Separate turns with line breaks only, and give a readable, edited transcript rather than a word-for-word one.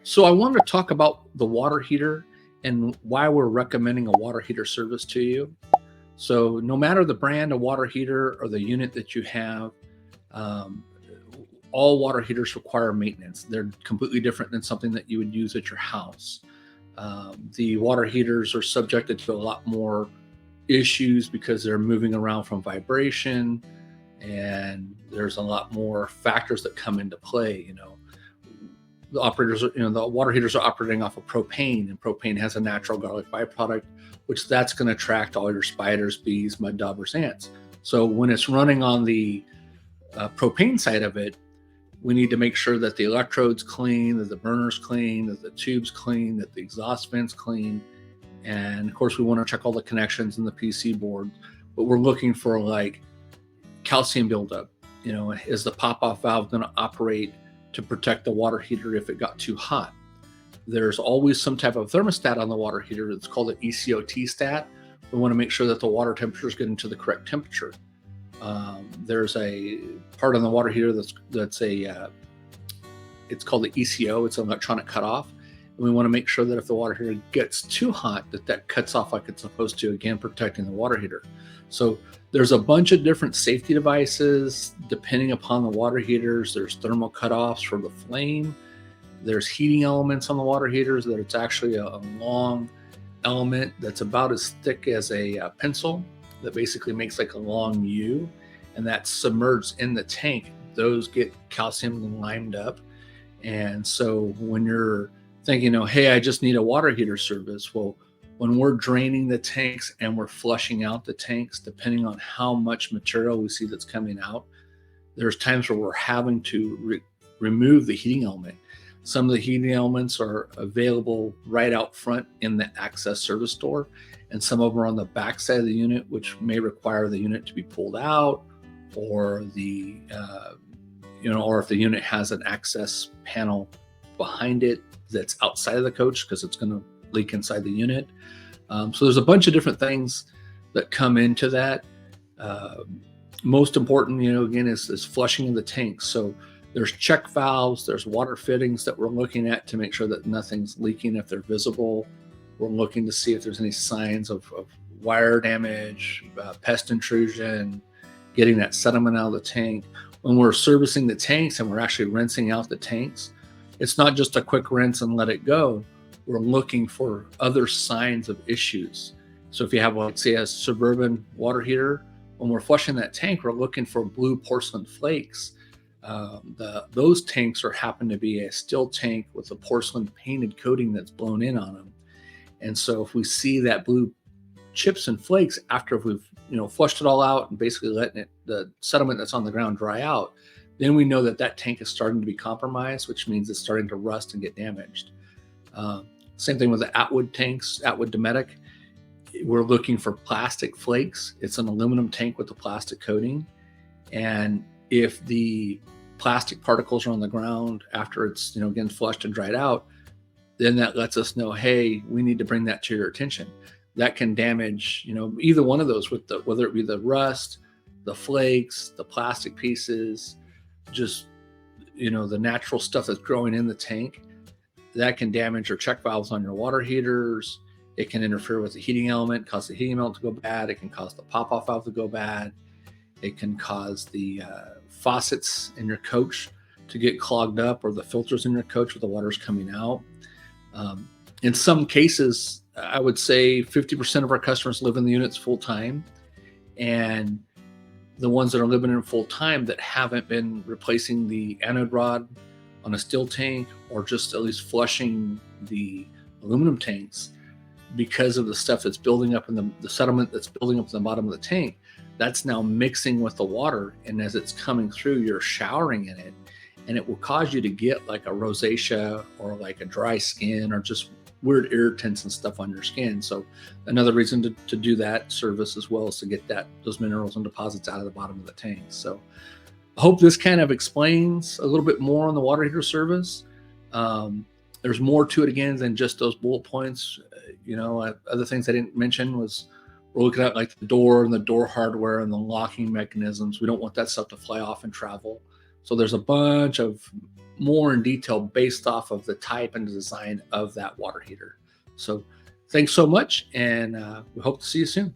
So I wanted to talk about the water heater and why we're recommending a water heater service to you. So no matter the brand of water heater or the unit that you have, um, all water heaters require maintenance. They're completely different than something that you would use at your house. The water heaters are subjected to a lot more issues because they're moving around from vibration, and there's a lot more factors that come into play. The operators, the water heaters are operating off of propane, and propane has a natural garlic byproduct, which that's going to attract all your spiders, bees, mud daubers, ants. So when it's running on the propane side of it, we need to make sure that the electrode's clean, that the burner's clean, that the tube's clean, that the exhaust vent's clean. And of course, we want to check all the connections in the PC board, but we're looking for like calcium buildup. Is the pop-off valve going to operate to protect the water heater if it got too hot? There's always some type of thermostat on the water heater that's called an ECOT stat. We want to make sure that the water temperature is getting to the correct temperature. There's a part on the water heater it's called the ECO. It's an electronic cutoff. And we want to make sure that if the water heater gets too hot, that cuts off like it's supposed to, again, protecting the water heater. So there's a bunch of different safety devices depending upon the water heaters. There's thermal cutoffs for the flame. There's heating elements on the water heaters that it's actually a long element that's about as thick as a pencil that basically makes like a long U, and that's submerged in the tank. Those get calcium limed up. And so when you're thinking, hey, I just need a water heater service, well, when we're draining the tanks and we're flushing out the tanks, depending on how much material we see that's coming out, there's times where we're having to remove the heating element. Some of the heating elements are available right out front in the access service door, and some of them are on the back side of the unit, which may require the unit to be pulled out, or or if the unit has an access panel behind it that's outside of the coach because it's going to leak inside the unit. So there's a bunch of different things that come into that. Most important, again, is flushing of the tanks. So there's check valves, there's water fittings that we're looking at to make sure that nothing's leaking if they're visible. We're looking to see if there's any signs of wire damage, pest intrusion, getting that sediment out of the tank. When we're servicing the tanks and we're actually rinsing out the tanks, it's not just a quick rinse and let it go. We're looking for other signs of issues. So if you have, like, say, a Suburban water heater, when we're flushing that tank, we're looking for blue porcelain flakes. Those tanks happen to be a steel tank with a porcelain painted coating that's blown in on them. And so if we see that blue chips and flakes after we've flushed it all out and basically letting the sediment that's on the ground dry out, then we know that tank is starting to be compromised, which means it's starting to rust and get damaged. Same thing with the Atwood tanks, Atwood Dometic. We're looking for plastic flakes. It's an aluminum tank with a plastic coating. And if the plastic particles are on the ground after it's, again, flushed and dried out, then that lets us know, hey, we need to bring that to your attention. That can damage, either one of those, whether it be the rust, the flakes, the plastic pieces, just, the natural stuff that's growing in the tank. That can damage your check valves on your water heaters. It can interfere with the heating element, cause the heating element to go bad. It can cause the pop-off valve to go bad. It can cause the faucets in your coach to get clogged up, or the filters in your coach where the water's coming out. In some cases, I would say 50% of our customers live in the units full time, and the ones that are living in full time that haven't been replacing the anode rod on a steel tank, or just at least flushing the aluminum tanks, because of the stuff that's building up in the sediment that's building up in the bottom of the tank, that's now mixing with the water. And as it's coming through, you're showering in it, and it will cause you to get like a rosacea or like a dry skin or just weird irritants and stuff on your skin. So another reason to do that service as well is to get those minerals and deposits out of the bottom of the tank. So I hope this kind of explains a little bit more on the water heater service. There's more to it, again, than just those bullet points. Other things I didn't mention was we're looking at like the door and the door hardware and the locking mechanisms. We don't want that stuff to fly off and travel. So there's a bunch of more in detail based off of the type and design of that water heater. So thanks so much, and we hope to see you soon.